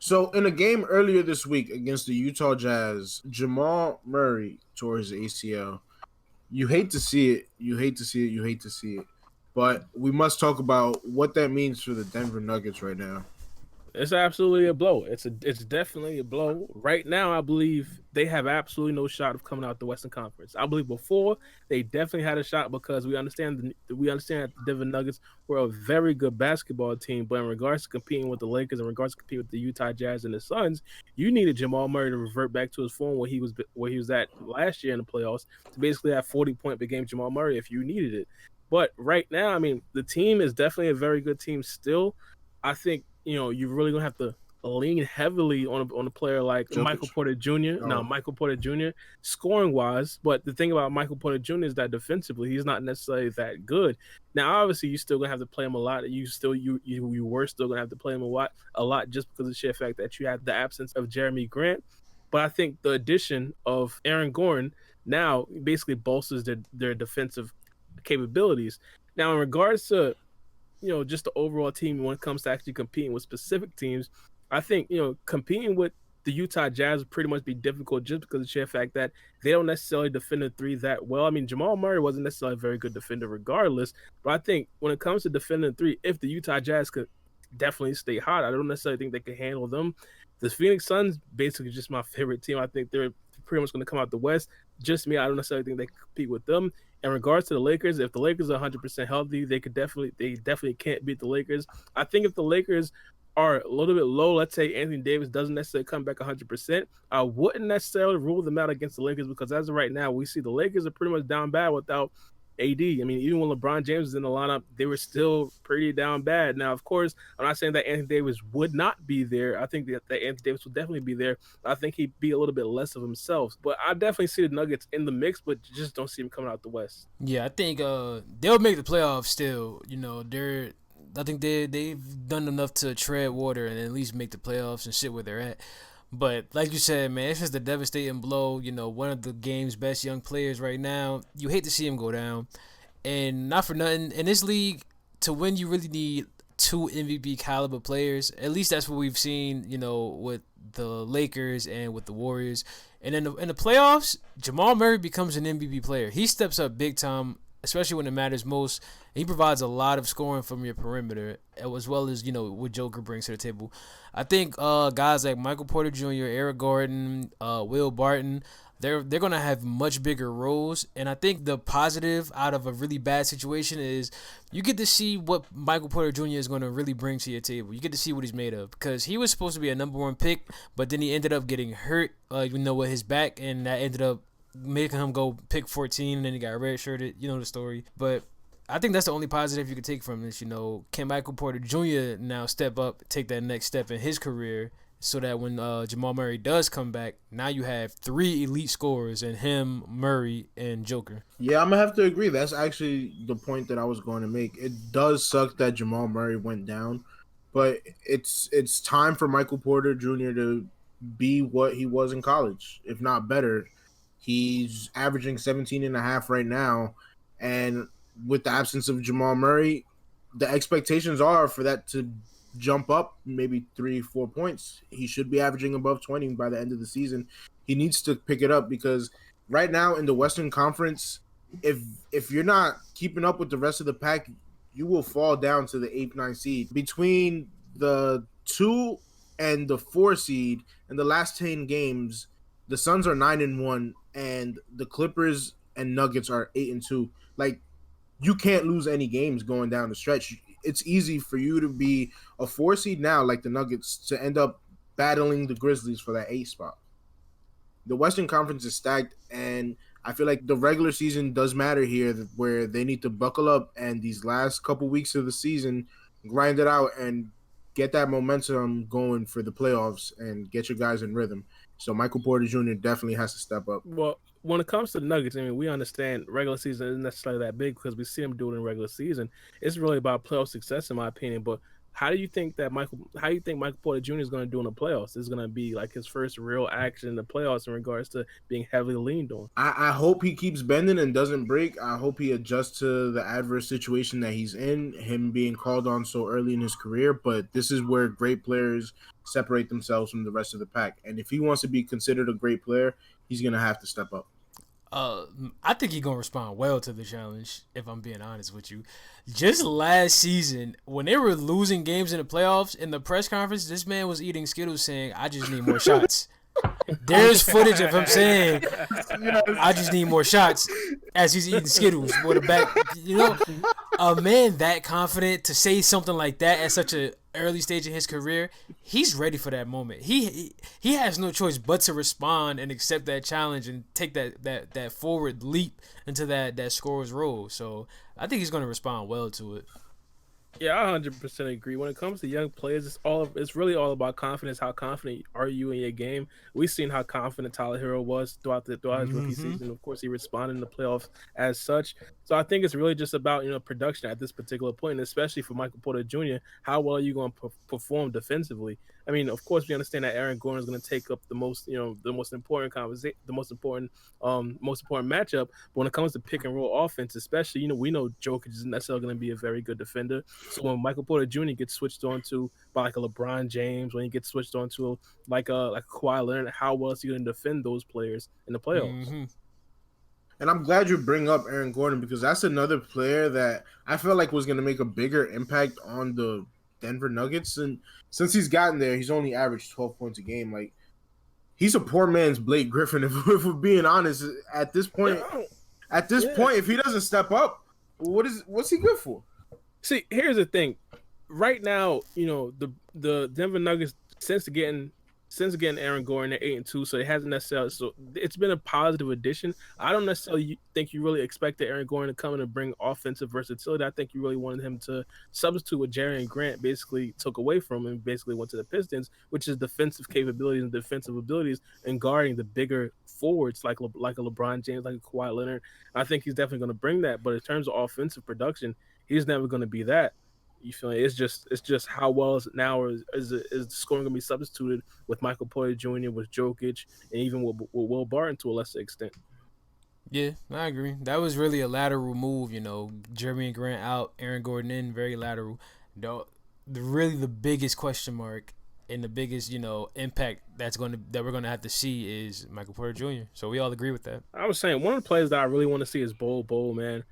So in a game earlier this week against the Utah Jazz, Jamal Murray tore his ACL. You hate to see it. You hate to see it. You hate to see it. But we must talk about what that means for the Denver Nuggets right now. It's absolutely a blow. It's definitely a blow. Right now, I believe they have absolutely no shot of coming out the Western Conference. I believe before they definitely had a shot because we understand that the Denver Nuggets were a very good basketball team, but in regards to competing with the Lakers, in regards to competing with the Utah Jazz and the Suns, you needed Jamal Murray to revert back to his form where he was at last year in the playoffs to basically have 40-point per game Jamal Murray if you needed it. But right now, I mean, the team is definitely a very good team still. I think you're really gonna have to lean heavily on a player like Michael Jokic. Porter Jr. Now, Oh, Michael Porter Jr. scoring wise, but the thing about Michael Porter Jr. is that defensively he's not necessarily that good. Now, obviously, you still gonna have to play him a lot. You were still gonna have to play him a lot just because of the sheer fact that you had the absence of Jeremy Grant. But I think the addition of Aaron Gordon now basically bolsters their defensive capabilities. Now, in regards to just the overall team when it comes to actually competing with specific teams, I think, competing with the Utah Jazz would pretty much be difficult just because of the sheer fact that they don't necessarily defend the three that well. I mean, Jamal Murray wasn't necessarily a very good defender regardless, but I think when it comes to defending the three, if the Utah Jazz could definitely stay hot, I don't necessarily think they can handle them. The Phoenix Suns basically just my favorite team. I think they're pretty much going to come out the West. Just me, I don't necessarily think they can compete with them. In regards to the Lakers, if the Lakers are 100% healthy, they definitely can't beat the Lakers. I think if the Lakers are a little bit low, let's say Anthony Davis doesn't necessarily come back 100%, I wouldn't necessarily rule them out against the Lakers because as of right now, we see the Lakers are pretty much down bad without AD. I mean, even when LeBron James was in the lineup, they were still pretty down bad. Now, of course, I'm not saying that Anthony Davis would not be there. I think that Anthony Davis will definitely be there. I think he'd be a little bit less of himself. But I definitely see the Nuggets in the mix, but just don't see him coming out the West. Yeah, I think they'll make the playoffs still. I think they've done enough to tread water and at least make the playoffs and sit where they're at. But like you said, man, it's just a devastating blow. One of the game's best young players right now. You hate to see him go down. And not for nothing, in this league, to win, you really need two MVP caliber players. At least that's what we've seen, with the Lakers and with the Warriors. And in the playoffs, Jamal Murray becomes an MVP player. He steps up big time, especially when it matters most. He provides a lot of scoring from your perimeter, as well as what Joker brings to the table. I think guys like Michael Porter Jr., Eric Gordon, Will Barton, they're gonna have much bigger roles. And I think the positive out of a really bad situation is you get to see what Michael Porter Jr. is gonna really bring to your table. You get to see what he's made of because he was supposed to be a number one pick, but then he ended up getting hurt, with his back, and that ended up making him go pick 14, and then he got redshirted. You know the story, but I think that's the only positive you can take from this. Can Michael Porter Jr. now step up, take that next step in his career, so that when Jamal Murray does come back, now you have three elite scorers in him, Murray, and Joker. yeah, I'm gonna have to agree. That's actually the point that I was going to make. It does suck that Jamal Murray went down, but it's time for Michael Porter Jr. to be what he was in college, if not better. He's averaging 17 and a half right now, and with the absence of Jamal Murray, the expectations are for that to jump up maybe 3 4 points. He should be averaging above 20 by the end of the season. He needs to pick it up because right now in the Western Conference, if you're not keeping up with the rest of the pack, you will fall down to the 8th 9th seed. Between the 2 and the 4 seed in the last 10 games, the Suns are 9-1, and the Clippers and Nuggets are 8-2. Like, you can't lose any games going down the stretch. It's easy for you to be a 4 seed now, like the Nuggets, to end up battling the Grizzlies for that 8 spot. The Western Conference is stacked, and I feel like the regular season does matter here, where they need to buckle up and these last couple weeks of the season grind it out and get that momentum going for the playoffs and get your guys in rhythm. So Michael Porter Jr. definitely has to step up. Well, when it comes to the Nuggets, I mean, we understand regular season isn't necessarily that big because we see them do it in regular season. It's really about playoff success, in my opinion. But How do you think Michael Porter Jr. is going to do in the playoffs? This is going to be like his first real action in the playoffs in regards to being heavily leaned on. I hope he keeps bending and doesn't break. I hope he adjusts to the adverse situation that he's in, him being called on so early in his career. But this is where great players separate themselves from the rest of the pack. And if he wants to be considered a great player, he's going to have to step up. I think he's gonna respond well to the challenge, if I'm being honest with you. Just last season, when they were losing games in the playoffs, in the press conference, this man was eating Skittles saying, I just need more shots. There's footage of him saying, I just need more shots as he's eating Skittles with a back. A man that confident to say something like that at such an early stage in his career, he's ready for that moment. He has no choice but to respond and accept that challenge and take that forward leap into that scorer's role. So I think he's going to respond well to it. Yeah, I 100% agree. When it comes to young players, it's really all about confidence. How confident are you in your game? We've seen how confident Tyler Hero was throughout his rookie season. Of course, he responded in the playoffs as such. So I think it's really just about production at this particular point, and especially for Michael Porter Jr. How well are you going to perform defensively? I mean, of course, we understand that Aaron Gordon is going to take up the most important conversation, most important matchup. But when it comes to pick and roll offense, especially, we know Jokic isn't necessarily going to be a very good defender. So when Michael Porter Jr. gets switched on to by like a LeBron James, when he gets switched on to like a Kawhi Leonard, how well is he going to defend those players in the playoffs? Mm-hmm. And I'm glad you bring up Aaron Gordon because that's another player that I felt like was going to make a bigger impact on the Denver Nuggets. And since he's gotten there, he's only averaged 12 points a game. Like, he's a poor man's Blake Griffin, if we're being honest. At this point, if he doesn't step up, what's he good for? See, here's the thing. Right now, the Denver Nuggets, since getting Aaron Gordon at 8-2, so it hasn't necessarily. So it's been a positive addition. I don't necessarily think you really expected Aaron Gordon to come in and bring offensive versatility. I think you really wanted him to substitute what Jerry Grant basically took away from him and basically went to the Pistons, which is defensive capabilities and defensive abilities and guarding the bigger forwards like a LeBron James, like a Kawhi Leonard. I think he's definitely going to bring that. But in terms of offensive production, he's never going to be that. You feel me? It's just how well is it now, or is the scoring going to be substituted with Michael Porter Jr., with Jokic, and even with Will Barton to a lesser extent? Yeah, I agree. That was really a lateral move, Jeremy Grant out, Aaron Gordon in, very lateral. Really the biggest question mark and the biggest, impact that we're gonna have to see is Michael Porter Jr. So we all agree with that. I was saying one of the players that I really want to see is Bol, man.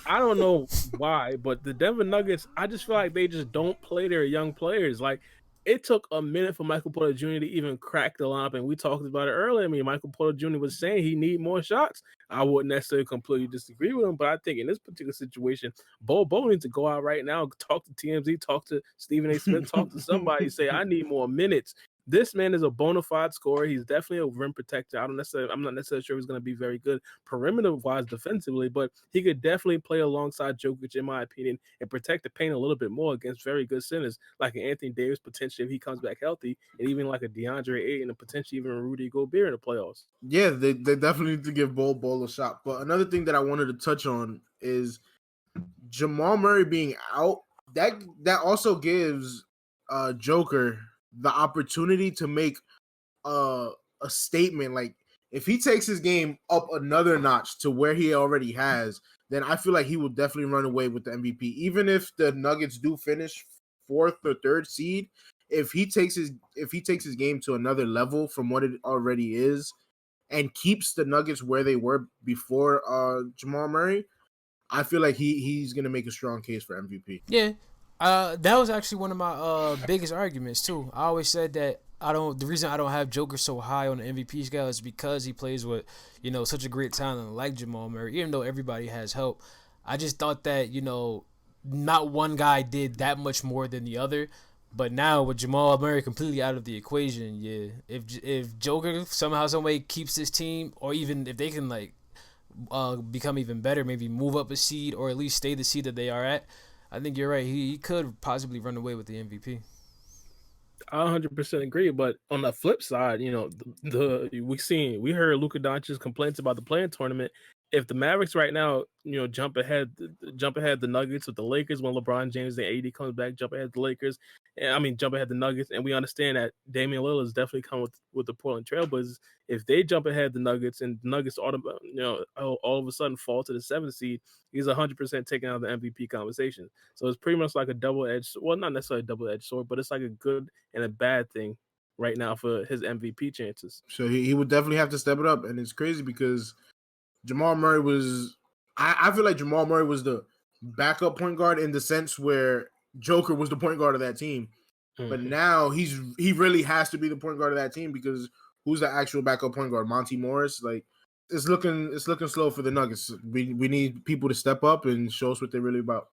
I don't know why, but the Denver Nuggets, I just feel like they just don't play their young players. Like, it took a minute for Michael Porter Jr. to even crack the lineup, and we talked about it earlier. I mean, Michael Porter Jr. was saying he need more shots. I wouldn't necessarily completely disagree with him, but I think in this particular situation, Bol needs to go out right now, talk to TMZ, talk to Stephen A. Smith, talk to somebody, say, I need more minutes. This man is a bona fide scorer. He's definitely a rim protector. I'm not necessarily sure he's going to be very good perimeter-wise defensively, but he could definitely play alongside Jokic, in my opinion, and protect the paint a little bit more against very good centers like an Anthony Davis, potentially if he comes back healthy, and even like a DeAndre Ayton and potentially even a Rudy Gobert in the playoffs. Yeah, they definitely need to give Bol a shot. But another thing that I wanted to touch on is Jamal Murray being out. That also gives Joker the opportunity to make a statement. Like, if he takes his game up another notch to where he already has, then I feel like he will definitely run away with the MVP. Even if the Nuggets do finish 4th or 3rd seed, if he takes his game to another level from what it already is and keeps the Nuggets where they were before Jamal Murray, I feel like he's going to make a strong case for MVP. Yeah. That was actually one of my biggest arguments too. I always said that the reason I don't have Joker so high on the MVP scale is because he plays with, such a great talent like Jamal Murray, even though everybody has help. I just thought that, not one guy did that much more than the other. But now with Jamal Murray completely out of the equation, yeah, if Joker somehow, some way keeps this team, or even if they can become even better, maybe move up a seed or at least stay the seed that they are at, I think you're right. He could possibly run away with the MVP. I 100% agree, but on the flip side, we heard Luka Doncic's complaints about the playing tournament, if the Mavericks right now, jump ahead the Nuggets with the Lakers when LeBron James and AD comes back, jump ahead the Lakers, jump ahead the Nuggets, and we understand that Damian Lillard is definitely coming with the Portland Trailblazers. If they jump ahead the Nuggets and the Nuggets all of a sudden fall to the 7th seed, he's 100% taking out the MVP conversation. So it's pretty much like a double-edged, well, not necessarily a double-edged sword, but it's like a good and a bad thing right now for his MVP chances. So he would definitely have to step it up, and it's crazy because Jamal Murray was. I feel like Jamal Murray was the backup point guard in the sense where Joker was the point guard of that team, but now he really has to be the point guard of that team because who's the actual backup point guard? Monty Morris. Like it's looking slow for the Nuggets. We need people to step up and show us what they're really about.